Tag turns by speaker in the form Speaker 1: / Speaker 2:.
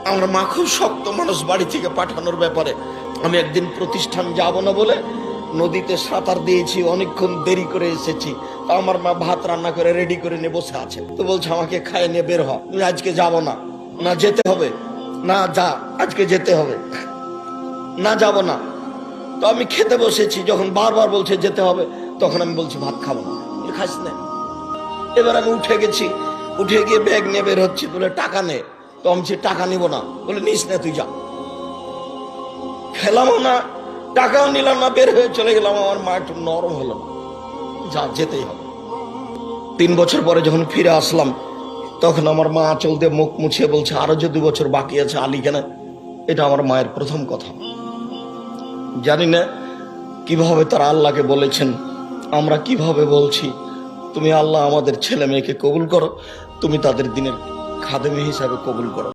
Speaker 1: আমার মা খুব শক্ত মানুষ বাড়ি থেকে পাঠানোর ব্যাপারে। আমি একদিন প্রতিষ্ঠান যাব না বলে নদীতে সাঁতার দিয়েছি, অনেকক্ষণ দেরি করে এসেছি। তা আমার মা ভাত রান্না করে রেডি করে নিয়ে বসে আছে। তো বলছে আমাকে খাইয়ে নিয়ে বের হ, তুমি আজকে যাব না। না যেতে হবে, না যা, আজকে যেতে হবে, না যাব না। তো আমি খেতে বসেছি, যখন বারবার বলছে যেতে হবে, তখন আমি বলছি ভাত খাবো না। খাস না। এবার আমি উঠে গেছি, উঠে গিয়ে ব্যাগ নিয়ে বের হচ্ছি, বলে টাকা নে। তো আমি টাকা নিব না, বলে নিস না, তুই যা। খেলামও না, টাকাও নিলাম না, বের হয়ে চলে গেলাম। আমার মা একটু নরম হলো না, যা যেতেই হবে। 3 বছর পরে যখন ফিরে আসলাম, তখন আমার মা আঁচল দিয়ে মুখ মুছিয়ে বলছে আরো যে 2 বছর বাকি আছে, আলী কেন? এটা আমার মায়ের প্রথম কথা। জানি না কিভাবে তারা আল্লাহকে বলেছেন, আমরা কিভাবে বলছি তুমি আল্লাহ আমাদের ছেলে মেয়েকে কবুল করো, তুমি তাদের দিনের খাদেমী হিসাবে কবুল করো।